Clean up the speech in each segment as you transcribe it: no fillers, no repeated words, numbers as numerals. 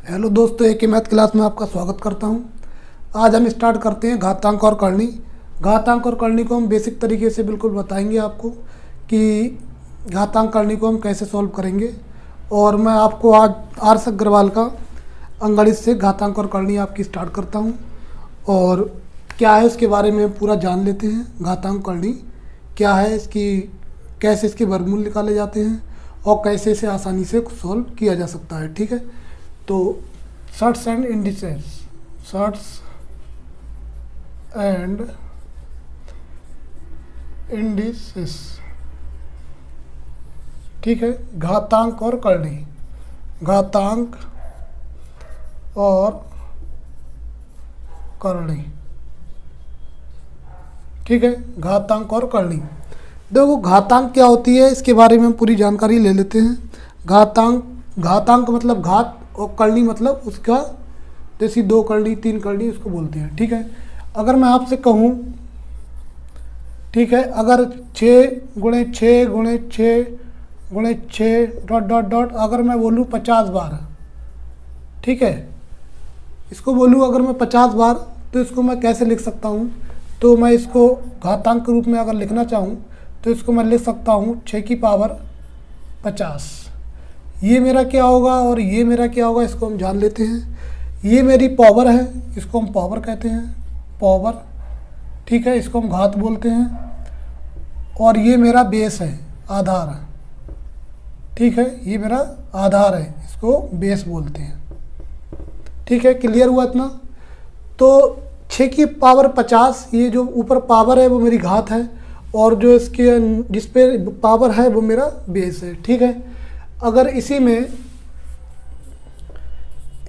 Hello दोस्तों, एक ही math class में आपका स्वागत करता हूं। आज हम स्टार्ट करते हैं घातांक और करनी। घातांक और करनी को हम बेसिक तरीके से बिल्कुल बताएंगे आपको कि घातांक करनी को हम कैसे सॉल्व करेंगे। और मैं आपको आज आर्स अग्रवाल का अंगणित से घातांक और करनी आपकी स्टार्ट करता हूं और क्या है उसके बारे में पूरा जान लेते हैं। घातांक करनी क्या है, इसकी कैसे इसके वर्गमूल निकाले जाते हैं और कैसे इसे आसानी से सॉल्व किया जा सकता है। ठीक है, तो shorts and indices, shorts and indices. ठीक है, घातांक और करनी, घातांक और करनी। ठीक है, घातांक और करनी। देखो घातांक क्या होती है इसके बारे में हम पूरी जानकारी ले लेते हैं। घातांक मतलब घात और करनी मतलब उसका, जैसी 2 करनी 3 करनी उसको बोलते हैं। ठीक है, अगर मैं आपसे कहूँ, ठीक है, अगर 6 गुणे 6 गुणे 6 गुणे 6 डॉट डॉट डॉट, अगर मैं बोलूँ 50 बार, ठीक है, इसको बोलूँ अगर मैं 50 बार, तो इसको मैं कैसे लिख सकता हूँ। तो मैं इसको घातांक के रूप में अगर लिखना चाहूँ तो इसको मैं लिख सकता हूँ 6 की पावर 50। ये मेरा क्या होगा और ये मेरा क्या होगा, इसको हम जान लेते हैं। ये मेरी पावर है, इसको हम पावर कहते हैं, पावर। ठीक है, इसको हम घात बोलते हैं। और ये मेरा बेस है, आधार है। ठीक है, ये मेरा आधार है, इसको बेस बोलते हैं। ठीक है, क्लियर हुआ इतना। तो 6 की पावर 50, ये जो ऊपर पावर है वो मेरी घात है और जो इसके जिस पे पावर है वो मेरा बेस है। ठीक है, अगर इसी में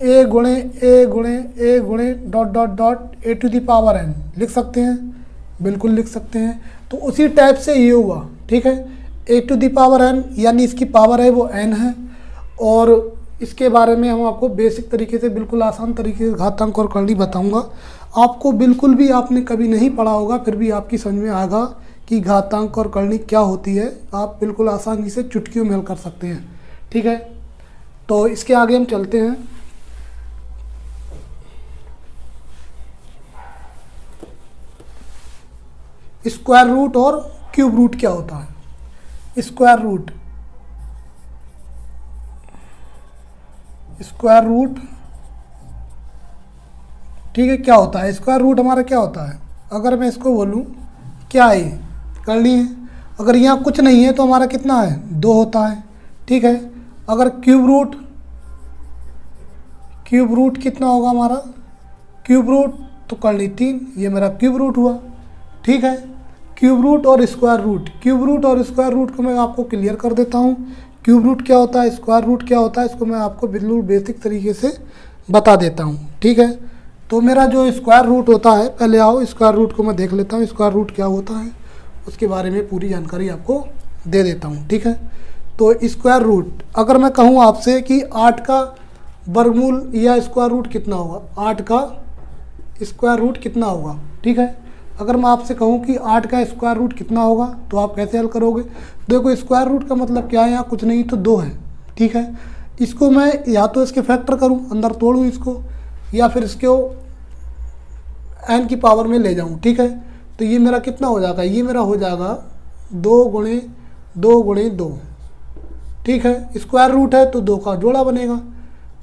ए गुणे dot dot dot a to the power n लिख सकते हैं, बिल्कुल लिख सकते हैं। तो उसी टाइप से ये हुआ। ठीक है, a to the power N यानी इसकी पावर है वो एन है। और इसके बारे में हम आपको बेसिक तरीके से, बिल्कुल आसान तरीके से घातांक और करनी बताऊंगा। आपको बिल्कुल भी आपने कभी नहीं पढ़ा होगा, फिर भी आपकी समझ में आएगा कि घातांक और करनी क्या होती है। आप बिल्कुल आसानी से चुटकियों में हल कर सकते हैं। ठीक है, तो इसके आगे हम चलते हैं। स्क्वायर रूट और क्यूब रूट क्या होता है। स्क्वायर रूट, ठीक है, क्या होता है स्क्वायर रूट हमारा, क्या होता है। अगर मैं इसको बोलूँ क्या है, करनी है। अगर यहाँ कुछ नहीं है तो हमारा कितना है, 2 होता है। ठीक है, अगर क्यूब रूट कितना होगा हमारा, क्यूब रूट तो करनी 3, ये मेरा क्यूब रूट हुआ। ठीक है, क्यूब रूट और स्क्वायर रूट को मैं आपको क्लियर कर देता हूँ। क्यूब रूट क्या होता है, स्क्वायर रूट क्या होता है, इसको मैं आपको बिल्कुल बेसिक तरीके से बता देता हूँ। ठीक है, तो मेरा जो स्क्वायर रूट होता है, पहले आओ स्क्वायर रूट को मैं देख लेता हूँ। स्क्वायर रूट क्या होता है उसके बारे में पूरी जानकारी आपको दे देता हूँ। ठीक है, तो स्क्वायर रूट, अगर मैं कहूँ आपसे कि 8 का वर्गमूल या स्क्वायर रूट कितना होगा, 8 का स्क्वायर रूट कितना होगा। ठीक है, अगर मैं आपसे कहूँ कि 8 का स्क्वायर रूट कितना होगा तो आप कैसे हल करोगे। देखो स्क्वायर रूट का मतलब क्या है, यहाँ कुछ नहीं तो 2 है। ठीक है, इसको मैं या तो इसके फैक्टर करूँ, अंदर तोड़ूँ इसको, या फिर इसको n की पावर में ले जाऊँ। ठीक है, तो ये मेरा कितना हो जाएगा, ये मेरा हो जाएगा 2 गुणे 2 गुणे 2। ठीक है, स्क्वायर रूट है तो 2 का जोड़ा बनेगा,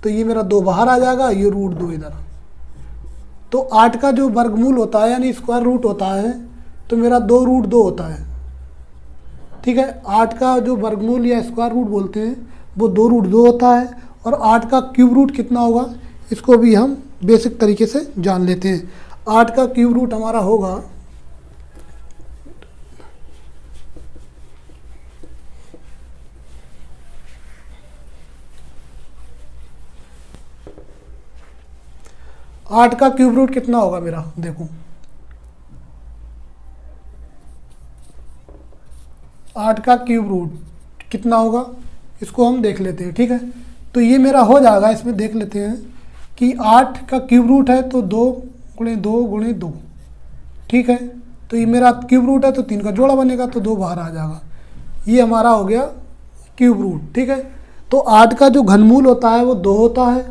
तो ये मेरा 2 बाहर आ जाएगा, ये रूट 2 इधर। तो 8 का जो वर्गमूल होता है यानी स्क्वायर रूट होता है तो मेरा 2 रूट 2 होता है। ठीक है, 8 का जो वर्गमूल या स्क्वायर रूट बोलते हैं वो 2 रूट 2 होता है। और 8 का क्यूब रूट कितना होगा इसको भी हम बेसिक तरीके से जान लेते हैं। 8 का क्यूब रूट हमारा होगा, आठ का क्यूब रूट कितना होगा मेरा, देखो 8 का क्यूब रूट कितना होगा इसको हम देख लेते हैं। ठीक है, तो ये मेरा हो जाएगा, इसमें देख लेते हैं कि 8 का क्यूब रूट है तो 2 गुणे 2 गुणे 2। ठीक है, तो ये मेरा क्यूब रूट है तो 3 का जोड़ा बनेगा तो 2 बाहर आ जाएगा। ये हमारा हो गया क्यूब रूट। ठीक है, तो 8 का जो घनमूल होता है वो 2 होता है।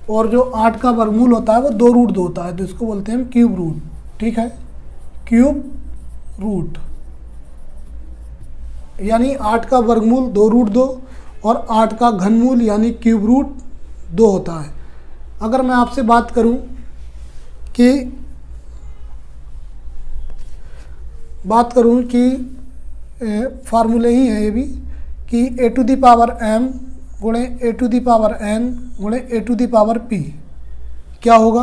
और जो 8 का वर्गमूल होता है वो 2√2 होता है, तो इसको बोलते हैं हम क्यूब रूट। ठीक है, क्यूब रूट यानी 8 का वर्गमूल 2√2 और 8 का घनमूल यानी क्यूब रूट 2 होता है। अगर मैं आपसे बात करूं कि फार्मूले ही हैं ये भी कि a to the power m गुणे a to the power n गुणे a to the power p क्या होगा।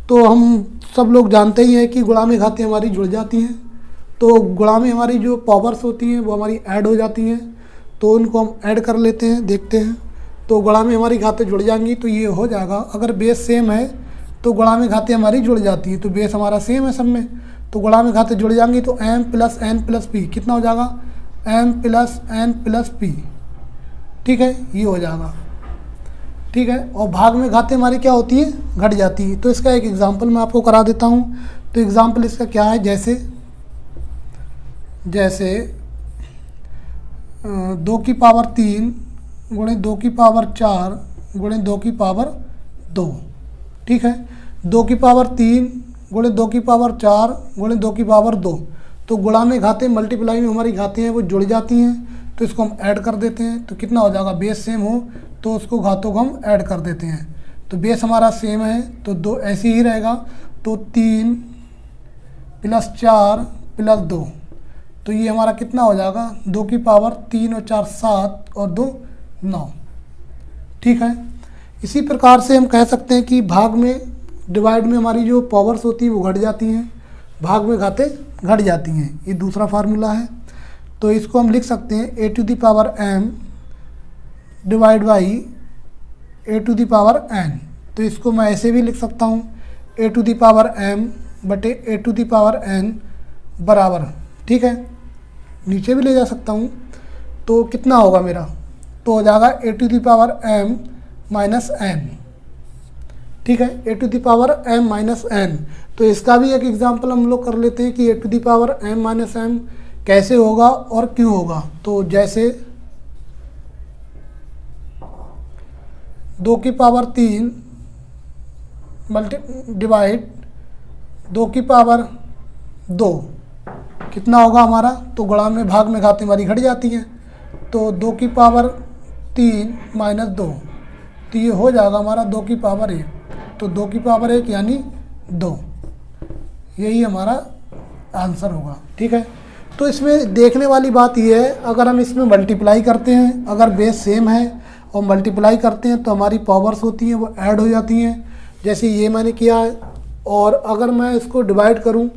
तो हम सब लोग जानते ही हैं कि गुणा में घातें हमारी जुड़ जाती हैं, तो गुणा में हमारी जो पावर्स होती हैं वो हमारी ऐड हो जाती हैं, तो उनको हम ऐड कर लेते हैं, देखते हैं। तो गुणा में हमारी घातें जुड़ जाएंगी, तो ये हो जाएगा। अगर बेस सेम है तो गुणा में घातें हमारी जुड़ जाती हैं, तो बेस हमारा सेम है सब में, तो गुणा में घातें जुड़ जाएंगी, तो m plus n plus p कितना हो जाएगा, m plus n plus p। ठीक है, ये हो जाएगा। ठीक है, और भाग में घातें हमारी क्या होती है, घट जाती है। तो इसका एक एग्जांपल मैं आपको करा देता हूँ। तो एग्जांपल इसका क्या है, जैसे 2 की पावर 3 गुणे 2 की पावर 4 गुणे 2 की पावर 2। ठीक है, 2 की पावर 3 गुणे 2 की पावर 4 गुणे 2 की पावर 2। तो गुणा में घातें मल्टीप्लाई में हमारी घातें हैं वो जुड़ जाती हैं, तो इसको हम ऐड कर देते हैं। तो कितना हो जाएगा, बेस सेम हो तो उसको घातों को हम ऐड कर देते हैं। तो बेस हमारा सेम है तो 2 ऐसे ही रहेगा, तो 3 प्लस 4 प्लस 2, तो ये हमारा कितना हो जाएगा, 2 की पावर 3 और 4 7 और 2 9। ठीक है, इसी प्रकार से हम कह सकते हैं कि भाग में डिवाइड में हमारी जो पावर्स होती हैं वो घट जाती हैं, भाग में घातें घट जाती हैं। ये दूसरा फार्मूला है। तो इसको हम लिख सकते हैं a to the power m divide by a to the power n। तो इसको मैं ऐसे भी लिख सकता हूँ a to the power m बटे a to the power n बराबर। ठीक है, नीचे भी ले जा सकता हूँ। तो कितना होगा मेरा, तो हो जाएगा a to the power m minus n। ठीक है, a to the power m minus n। तो इसका भी एक एग्जांपल हम लोग कर लेते हैं कि a to the power m minus m कैसे होगा और क्यों होगा। तो जैसे 2 की पावर 3 डिवाइड 2 की पावर 2 कितना होगा हमारा, तो गुणा में भाग में घातें हमारी घट जाती हैं, तो 2 की पावर 3 माइनस 2, तो ये हो जाएगा हमारा 2 की पावर 1। तो 2 की पावर 1 यानी 2, यही हमारा आंसर होगा। ठीक है, तो इसमें देखने वाली बात यह है, अगर हम इसमें मल्टीप्लाई करते हैं, अगर बेस सेम है और मल्टीप्लाई करते हैं तो हमारी पावर्स होती हैं वो ऐड हो जाती हैं, जैसे ये मैंने किया है। और अगर मैं इसको डिवाइड करूं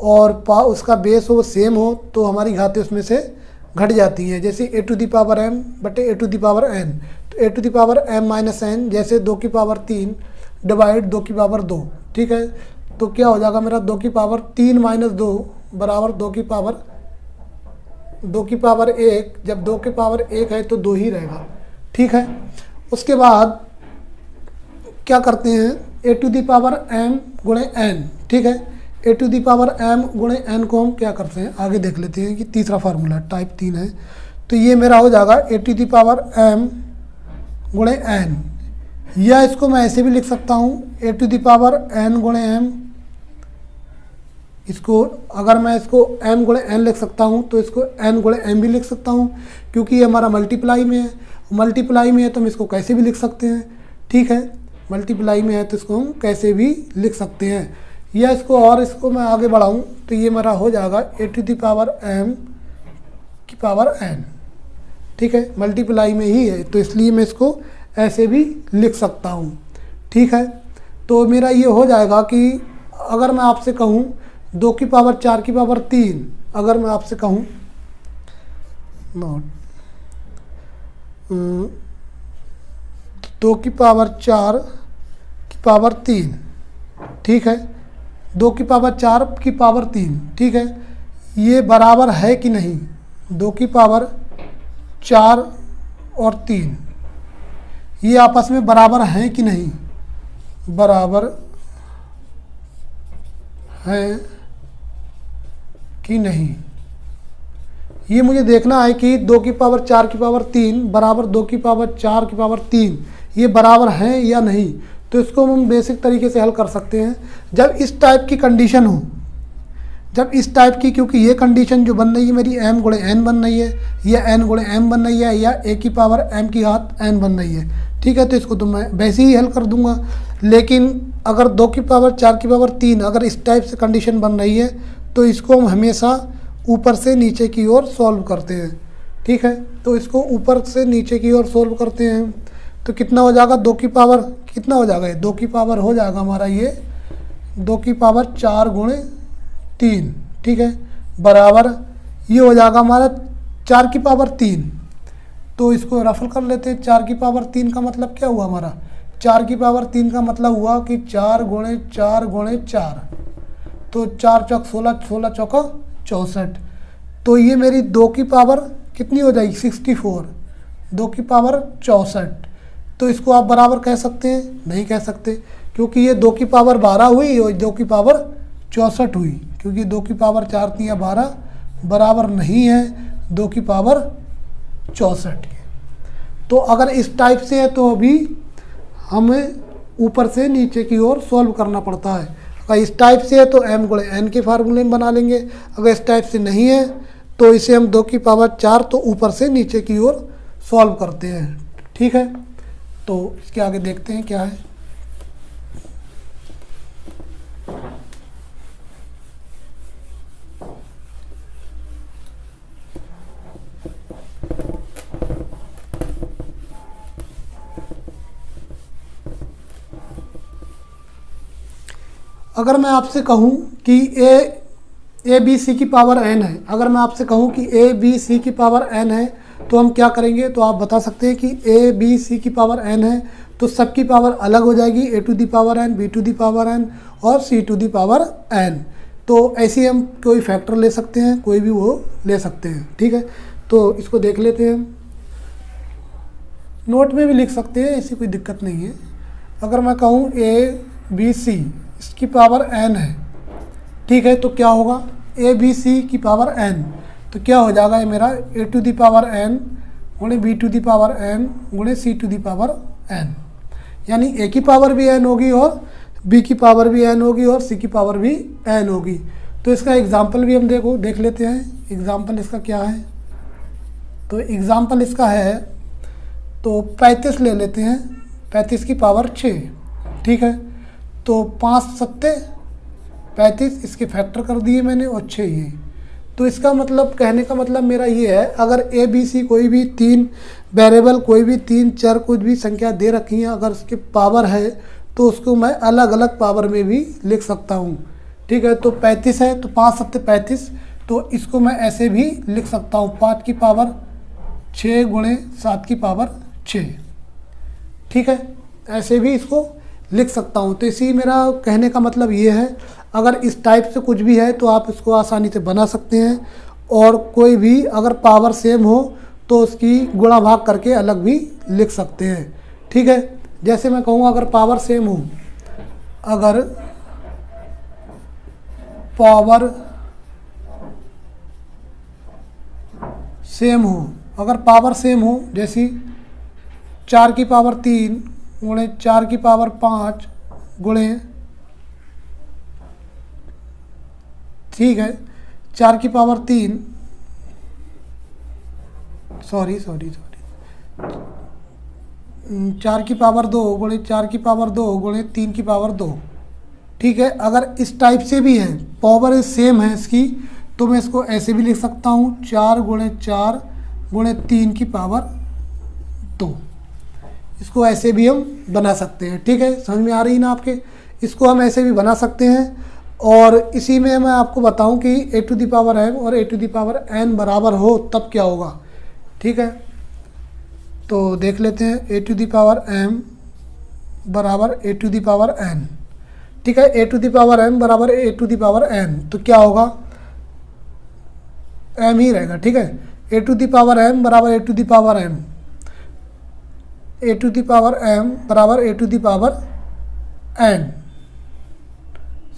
और उसका बेस हो सेम हो तो हमारी घातें उसमें से घट जाती हैं, जैसे a to the power m बटे a to the power n। तो a to the power m minus n जैसे 2 की पावर 3 डिवाइड 2 की पावर 2। ठीक है, तो क्या हो जाएगा मेरा 2 की पावर 3 माइनस 2 बराबर 2 की पावर 1। जब 2 की पावर 1 है तो 2 ही रहेगा। ठीक है, उसके बाद क्या करते हैं, a to the power m गुणे n। ठीक है, a to the power m गुणे n को हम क्या करते हैं, आगे देख लेते हैं कि तीसरा फार्मूला टाइप 3 है। तो ये मेरा हो जाएगा a to the power m गुणे n, या इसको मैं ऐसे भी लिख सकता हूँ a to the power n गुणे m। इसको अगर मैं इसको m गुणे n लिख सकता हूँ तो इसको n गुणे m भी लिख सकता हूँ, क्योंकि ये हमारा मल्टीप्लाई में है। मल्टीप्लाई में है तो हम इसको कैसे भी लिख सकते हैं। ठीक है, मल्टीप्लाई में है तो इसको हम कैसे भी लिख सकते हैं, या इसको मैं आगे बढ़ाऊँ तो ये मेरा हो जाएगा a to the power m की पावर n। ठीक है, मल्टीप्लाई में ही है तो इसलिए मैं इसको ऐसे भी लिख सकता हूँ। ठीक है, तो मेरा ये हो जाएगा कि अगर मैं आपसे कहूँ 2 की पावर 4 की पावर 3, अगर मैं आपसे कहूँ 2 की पावर 4 की पावर 3। ठीक है, 2 की पावर 4 की पावर 3। ठीक है, ये बराबर है कि नहीं, 2 की पावर 4 और 3 ये आपस में बराबर हैं कि नहीं, बराबर हैं कि नहीं, ये मुझे देखना है कि 2 की पावर 4 की पावर 3 बराबर 2 की पावर 4 की पावर 3 ये बराबर हैं या नहीं। तो इसको हम बेसिक तरीके से हल कर सकते हैं जब इस टाइप की कंडीशन हो, जब इस टाइप की, क्योंकि ये कंडीशन जो बन रही है मेरी m गुणे n बन रही है, या n गुणे m बन रही है, या a की पावर m की घात n बन रही है, ठीक है। तो इसको तो मैं वैसे ही हल कर दूंगा। लेकिन अगर 2 की पावर 4 की पावर 3 अगर इस टाइप से कंडीशन बन रही है तो इसको हम हमेशा ऊपर से नीचे की ओर सॉल्व करते हैं, ठीक है। तो इसको ऊपर से नीचे की ओर सॉल्व करते हैं तो कितना हो जाएगा, 2 की पावर कितना हो जाएगा, 2 की पावर हो जाएगा हमारा ये 2 की पावर 4 गुणे 3, ठीक है, बराबर ये हो जाएगा हमारा 4 की पावर 3। तो इसको रफल कर लेते हैं। 4 की पावर 3 का मतलब क्या हुआ हमारा, 4 की पावर 3 का मतलब हुआ कि 4 गुणे 4 गुणे 4, तो 4 चौक 16, 16 चौका 64। तो ये मेरी 2 की पावर कितनी हो जाएगी, 64, 2 की पावर 64। तो इसको आप बराबर कह सकते हैं, नहीं कह सकते, क्योंकि ये 2 की पावर 12 हुई और 2 की पावर 64 हुई, क्योंकि 2 की पावर 4 3 या 12 बराबर नहीं है 2 की पावर 64 के। तो अगर इस टाइप से है तो अभी हमें ऊपर से नीचे की ओर सॉल्व करना पड़ता है। अगर इस टाइप से है तो m गुणे n के फार्मूले में बना लेंगे। अगर इस टाइप से नहीं है तो इसे हम 2 की पावर 4 तो ऊपर से नीचे की ओर सॉल्व करते हैं, ठीक है। तो इसके आगे देखते हैं क्या है। अगर मैं आपसे कहूं कि ए बी सी की पावर n है, अगर मैं आपसे कहूं कि ए बी सी की पावर n है तो हम क्या करेंगे, तो आप बता सकते हैं कि ए बी सी की पावर n है तो सबकी पावर अलग हो जाएगी, a to the power n, b to the power n और c to the power n। तो ऐसे हम कोई फैक्टर ले सकते हैं, कोई भी वो ले सकते हैं, ठीक है। तो इसको देख लेते हैं, नोट में भी लिख सकते हैं, ऐसी कोई दिक्कत नहीं है। अगर मैं कहूँ ए बी सी इसकी पावर n है, ठीक है, तो क्या होगा, ए बी सी की पावर n, तो क्या हो जाएगा ये मेरा a to the power n गुणे b to the power n गुणे c to the power n, यानी ए की पावर भी n होगी और बी की पावर भी n होगी और सी की पावर भी n होगी। तो इसका एग्जाम्पल भी हम देख लेते हैं। एग्जाम्पल इसका क्या है, तो एग्जाम्पल इसका है तो 35 ले लेते हैं, 35 की पावर 6, ठीक है। तो 5 सत्ते 35, इसके फैक्टर कर दिए मैंने और 6 ये। तो इसका मतलब, कहने का मतलब मेरा ये है, अगर ए बी सी कोई भी 3 वेरिएबल, कोई भी 3 चर, कुछ भी संख्या दे रखी है, अगर उसके पावर है तो उसको मैं अलग अलग पावर में भी लिख सकता हूँ, ठीक है। तो 35 है तो 5 सत्ते 35, तो इसको मैं ऐसे भी लिख सकता हूँ 5 की पावर 6 गुणे 7 की पावर 6, ठीक है, ऐसे भी इसको लिख सकता हूँ। तो इसी मेरा कहने का मतलब ये है, अगर इस टाइप से कुछ भी है तो आप इसको आसानी से बना सकते हैं, और कोई भी अगर पावर सेम हो तो उसकी गुणा भाग करके अलग भी लिख सकते हैं, ठीक है। जैसे मैं कहूँ अगर पावर सेम हो, अगर पावर सेम हो, अगर पावर सेम हो, जैसी 4 की पावर 3 गुणे 4 की पावर 5 गुणे, ठीक है, 4 की पावर 3, सॉरी 4 की पावर 2 गुणे 4 की पावर 2 गुणे 3 की पावर 2, ठीक है। अगर इस टाइप से भी है, पावर सेम है इसकी, तो मैं इसको ऐसे भी लिख सकता हूँ 4 गुणे 4 गुणे 3 की पावर 2, इसको ऐसे भी हम बना सकते हैं, ठीक है। समझ में आ रही ना आपके, इसको हम ऐसे भी बना सकते हैं। और इसी में मैं आपको बताऊं कि a to the power m और ए टू दी पावर n बराबर हो तब क्या होगा, ठीक है। तो देख लेते हैं, a to the power m बराबर a to the power n, ठीक है, a to the power m बराबर a to the power n, तो क्या होगा, m ही रहेगा, ठीक है। A to the power m बराबर a to the power m, a to the power m बराबर a to the power n,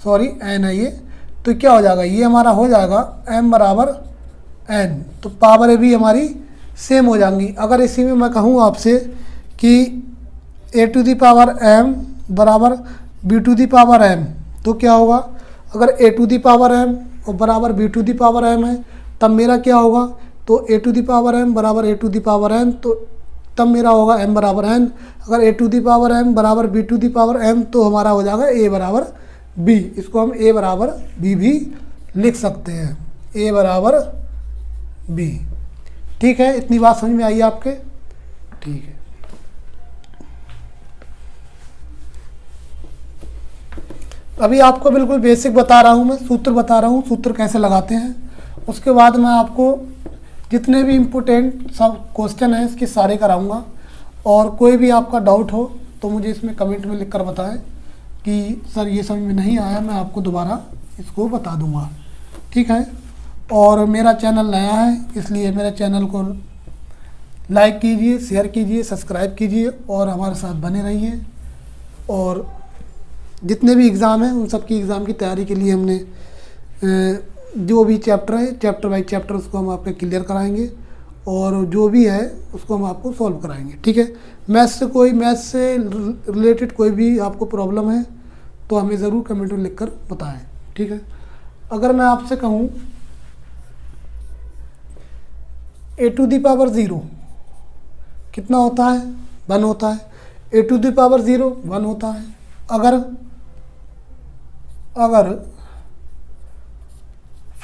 sorry n है ये, तो क्या हो जाएगा, ये हमारा हो जाएगा m बराबर n, तो पावर भी हमारी सेम हो जाएंगी। अगर इसी में मैं कहूँ आपसे कि a to the power m बराबर b to the power m, तो क्या होगा, अगर a to the power m और बराबर b to the power m है तब मेरा क्या होगा, तो a to the power m बराबर a to the power n, तो तब मेरा होगा m बराबर n। अगर a to the power m बराबर b to the power m तो हमारा हो जाएगा a बराबर b। इसको हम a बराबर b भी लिख सकते हैं, a बराबर b। ठीक है, इतनी बात समझ में आई आपके? ठीक है। अभी आपको बिल्कुल बेसिक बता रहा हूँ, मैं सूत्र बता रहा हूँ, सूत्र कैसे लगाते हैं। उसके बाद मैं आपको जितने भी इम्पोर्टेंट सब क्वेश्चन हैं इसके सारे कराऊंगा, और कोई भी आपका डाउट हो तो मुझे इसमें कमेंट में लिखकर बताएं कि सर ये समझ में नहीं आया, मैं आपको दोबारा इसको बता दूंगा। ठीक है, और मेरा चैनल नया है इसलिए मेरे चैनल को लाइक कीजिए, शेयर कीजिए, सब्सक्राइब कीजिए और हमारे साथ बने रहिए। और जितने भी एग्ज़ाम हैं उन सब की एग्ज़ाम की तैयारी के लिए हमने जो भी चैप्टर है चैप्टर बाई चैप्टर उसको हम आपको क्लियर कराएंगे, और जो भी है उसको हम आपको सॉल्व कराएंगे। ठीक है, मैथ्स से रिलेटेड कोई भी आपको प्रॉब्लम है तो हमें ज़रूर कमेंट में लिखकर बताएं। ठीक है, अगर मैं आपसे कहूँ ए टू दी पावर 0 कितना होता है, 1 होता है। ए टू दी पावर 0 1 होता है। अगर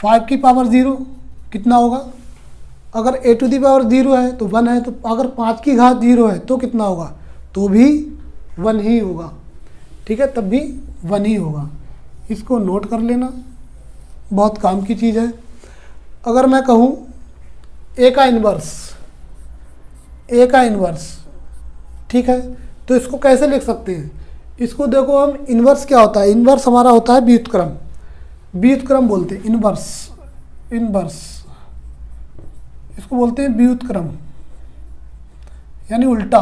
5 की पावर 0 कितना होगा, अगर ए टू दी पावर 0 है तो 1 है, तो अगर 5 की घात 0 है तो कितना होगा, तो भी 1 ही होगा। ठीक है, तब भी 1 ही होगा। इसको नोट कर लेना, बहुत काम की चीज़ है। अगर मैं कहूँ ए का इन्वर्स, ठीक है, तो इसको कैसे लिख सकते हैं। इसको देखो, हम इन्वर्स क्या होता है, इन्वर्स हमारा होता है व्युत्क्रम, व्युत्क्रम बोलते हैं इन्वर्स इसको बोलते हैं व्युत्क्रम, यानी उल्टा।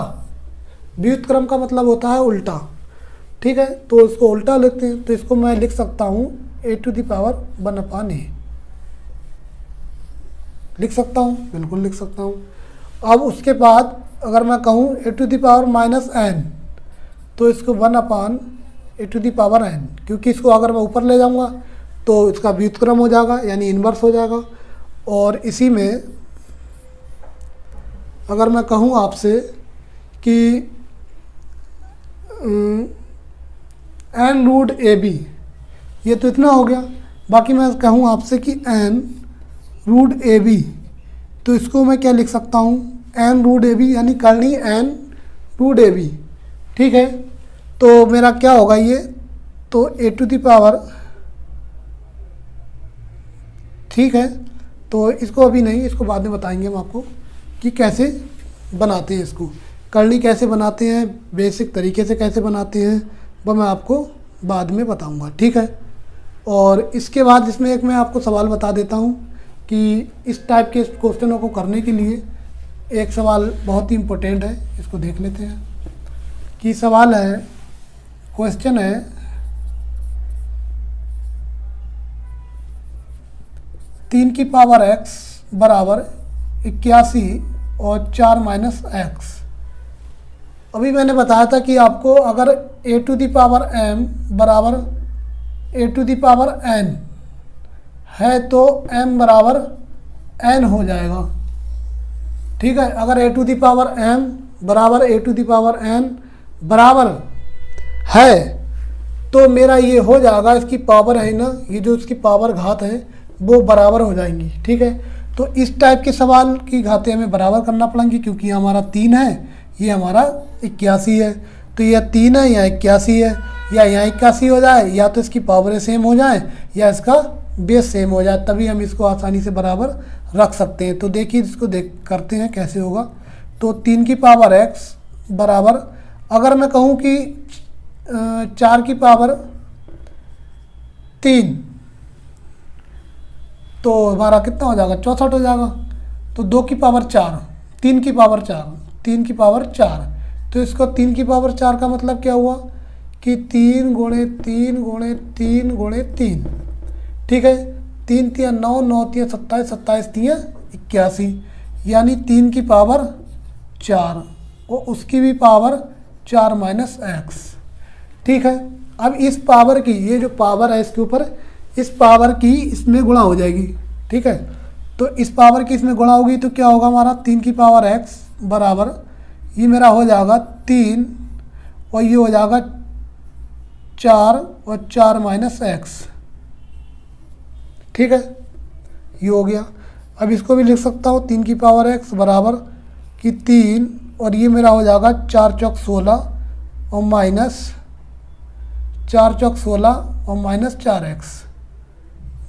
व्युत्क्रम का मतलब होता है उल्टा। ठीक है, तो इसको उल्टा लिखते हैं, तो इसको मैं लिख सकता हूँ ए टू दी पावर 1/a लिख सकता हूँ, बिल्कुल लिख सकता हूँ। अब उसके बाद अगर मैं कहूँ ए टू दी पावर -n, तो इसको 1/a to the power n, क्योंकि इसको अगर मैं ऊपर ले जाऊँगा तो इसका व्युत्क्रम हो जाएगा, यानी इन्वर्स हो जाएगा। और इसी में अगर मैं कहूँ आपसे कि n√ab, ये तो इतना हो गया। बाकी मैं कहूँ आपसे कि n√ab, तो इसको मैं क्या लिख सकता हूँ, n√ab यानी करनी n√ab। ठीक है, तो मेरा क्या होगा ये, तो ए टू दी पावर, ठीक है, तो इसको अभी नहीं, इसको बाद में बताएंगे हम आपको कि कैसे बनाते हैं, इसको करनी कैसे बनाते हैं, बेसिक तरीके से कैसे बनाते हैं, वो मैं आपको बाद में बताऊंगा। ठीक है, और इसके बाद इसमें एक मैं आपको सवाल बता देता हूं कि इस टाइप के क्वेश्चनों को करने के लिए एक सवाल बहुत ही इम्पोर्टेंट है, इसको देख लेते हैं। कि सवाल है, क्वेश्चन है 3 की पावर x बराबर 81 और 4 - x। अभी मैंने बताया था कि आपको अगर ए टू दी पावर m बराबर a to the power n है तो m बराबर n हो जाएगा। ठीक है, अगर ए टू दी पावर m बराबर a to the power n बराबर है तो मेरा ये हो जाएगा, इसकी पावर है ना, ये जो इसकी पावर घात है वो बराबर हो जाएंगी। ठीक है, तो इस टाइप के सवाल की घातें हमें बराबर करना पड़ेंगी, क्योंकि हमारा 3 है, ये हमारा 81 है, तो यह 3 है, यहाँ 81 है, या यहाँ 81 हो जाए, या तो इसकी पावरें सेम हो जाए या इसका बेस सेम हो जाए, तभी हम इसको आसानी से बराबर रख सकते हैं। तो देखिए, इसको करते हैं कैसे होगा। तो 3 की पावर x बराबर, अगर मैं कहूँ कि 4 की पावर 3, तो हमारा कितना हो जाएगा, 64 हो जाएगा। तो 2 की पावर 4, 3 की पावर 4, 3 की पावर 4, तो इसको 3 की पावर 4 का मतलब क्या हुआ कि 3 गुणे 3 गुणे 3 गुणे 3। ठीक है, 3 × 9, 9 × 27, 27 × 81, यानी 3 की पावर 4 और उसकी भी पावर 4 माइनस एक्स। ठीक है, अब इस पावर की, ये जो पावर है इसके ऊपर, इस पावर की इसमें गुणा हो जाएगी। ठीक है, तो इस पावर की इसमें गुणा होगी तो क्या होगा हमारा 3 की पावर एक्स बराबर, ये मेरा हो जाएगा 3 और ये हो जाएगा 4 और 4 माइनस एक्स। ठीक है, ये हो गया। अब इसको भी लिख सकता हूँ 3 की पावर एक्स बराबर कि 3 और ये मेरा हो जाएगा 4 चौक 16 और माइनस 4 चौक 16 और माइनस 4x,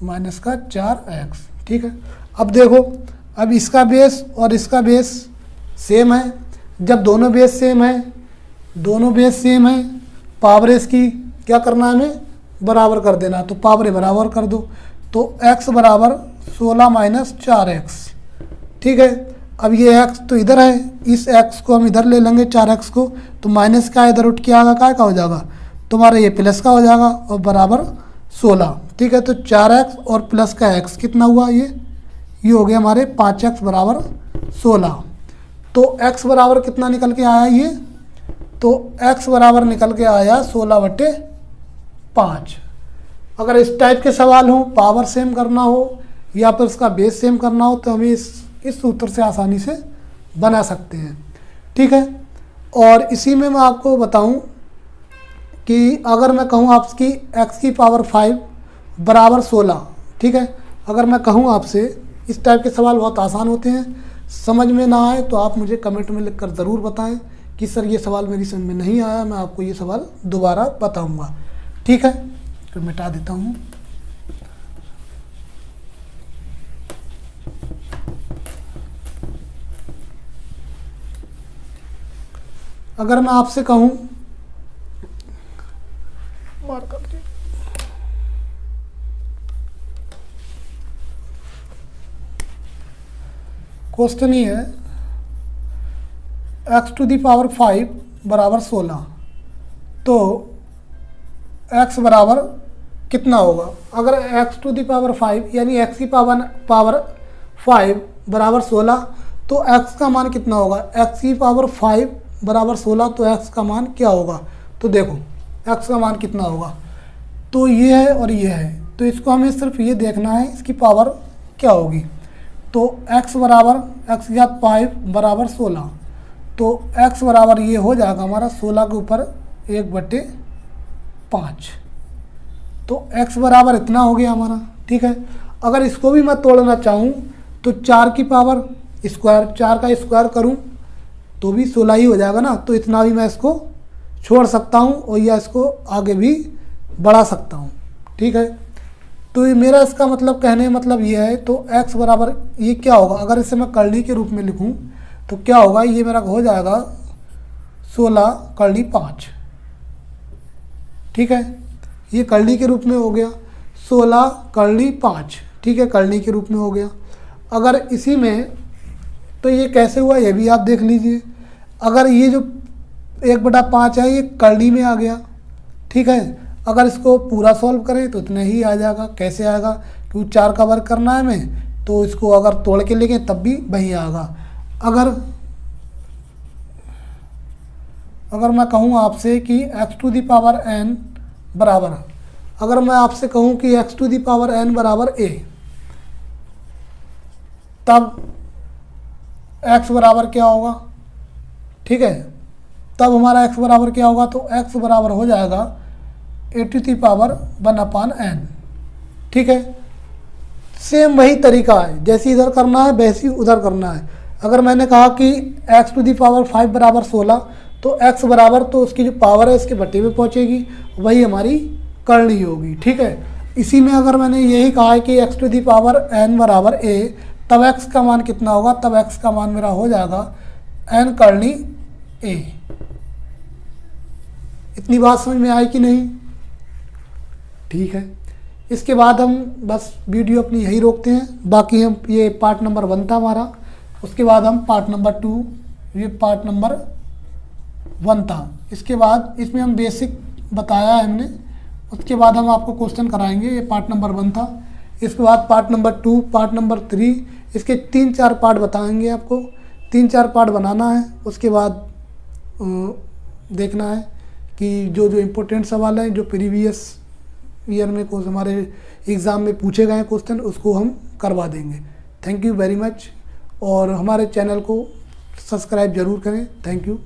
माइनस का 4x। ठीक है, अब देखो, अब इसका बेस और इसका बेस सेम है। जब दोनों बेस सेम है, दोनों बेस सेम है, पावर इसकी क्या करना है, हमें बराबर कर देना। तो पावर बराबर कर दो, तो x बराबर 16 माइनस 4x। ठीक है, अब ये x तो इधर है, इस x को हम इधर ले लेंगे 4x को, तो माइनस का इधर उठ के आएगा, क्या का हो जाएगा तुम्हारा, ये प्लस का हो जाएगा और बराबर 16। ठीक है, तो 4x और प्लस का x कितना हुआ, ये हो गया हमारे 5x बराबर 16। तो x बराबर कितना निकल के आया ये, तो x बराबर निकल के आया 16/5। अगर इस टाइप के सवाल हो, पावर सेम करना हो या फिर उसका बेस सेम करना हो, तो हमें इस सूत्र से आसानी से बना सकते हैं। ठीक है, और इसी में मैं आपको बताऊं कि अगर मैं कहूं आपकी x की पावर 5 बराबर 16, ठीक है, अगर मैं कहूं आपसे, इस टाइप के सवाल बहुत आसान होते हैं, समझ में ना आए तो आप मुझे कमेंट में लिखकर ज़रूर बताएं कि सर ये सवाल मेरी समझ में नहीं आया, मैं आपको ये सवाल दोबारा बताऊंगा। ठीक है, तो मिटा देता हूँ। अगर मैं आपसे कहूँ, क्वेश्चन ये है x टू दी पावर 5 बराबर 16, तो x बराबर कितना होगा। अगर x टू दी पावर 5 यानी x की पावर 5 बराबर 16, तो x का मान कितना होगा, x की पावर 5 बराबर 16, तो x का मान क्या होगा। तो देखो x का मान कितना होगा, तो ये है और ये है, तो इसको हमें सिर्फ ये देखना है इसकी पावर क्या होगी। तो x बराबर x या 5 बराबर 16, तो x बराबर ये हो जाएगा हमारा 16 के ऊपर 1/5, तो x बराबर इतना हो गया हमारा। ठीक है, अगर इसको भी मैं तोड़ना चाहूँ तो 4 की पावर स्क्वायर, 4 का स्क्वायर करूँ तो भी 16 ही हो जाएगा ना, तो इतना भी मैं इसको छोड़ सकता हूँ और या इसको आगे भी बढ़ा सकता हूँ। ठीक है, तो ये मेरा इसका मतलब कहने मतलब ये है, तो x बराबर ये क्या होगा, अगर इसे मैं कर्ली के रूप में लिखूँ तो क्या होगा, ये मेरा हो जाएगा 16 कर्ली 5। ठीक है, ये कर्ली के रूप में हो गया 16 कर्ली 5। ठीक है, कर्ली के रूप में हो गया। अगर इसी में, तो ये कैसे हुआ ये भी आप देख लीजिए। अगर ये जो 1/5 है ये कर्ली में आ गया। ठीक है, अगर इसको पूरा सॉल्व करें तो इतना ही आ जाएगा। कैसे आएगा, क्योंकि 4 का वर्ग करना है हमें, तो इसको अगर तोड़ के लिखें तब भी वही आएगा। अगर मैं कहूँ आपसे कि x to the power n बराबर, अगर मैं आपसे कहूँ कि x to the power n बराबर a, तब x बराबर क्या होगा। ठीक है, तब हमारा x बराबर क्या होगा, तो x बराबर हो जाएगा a to the power 1/n। ठीक है, सेम वही तरीका है, जैसे इधर करना है वैसे ही उधर करना है। अगर मैंने कहा कि x टू दी पावर 5 बराबर 16, तो x बराबर तो उसकी जो पावर है इसके बट्टे में पहुंचेगी, वही हमारी करनी होगी। ठीक है, इसी में अगर मैंने यही कहा है कि x to the power n बराबर a, तब x का मान कितना होगा, तब x का मान मेरा हो जाएगा n करनी a। इतनी बात समझ में आई कि नहीं। ठीक है, इसके बाद हम बस वीडियो अपनी यही रोकते हैं। बाकी हम ये पार्ट नंबर 1 था हमारा, उसके बाद हम पार्ट नंबर 2, ये पार्ट नंबर 1 था। इसके बाद इसमें हम बेसिक बताया है हमने, उसके बाद हम आपको क्वेश्चन कराएंगे। ये पार्ट नंबर 1 था। इसके बाद पार्ट नंबर 2, पार्ट नंबर 3, इसके 3-4 पार्ट बताएंगे आपको। 3-4 पार्ट बनाना है। उसके बाद देखना है कि जो जो इम्पोर्टेंट सवाल हैं, जो प्रीवियस ईयर में कुछ हमारे एग्ज़ाम में पूछे गए क्वेश्चन, उसको हम करवा देंगे। थैंक यू वेरी मच, और हमारे चैनल को सब्सक्राइब ज़रूर करें। Thank you.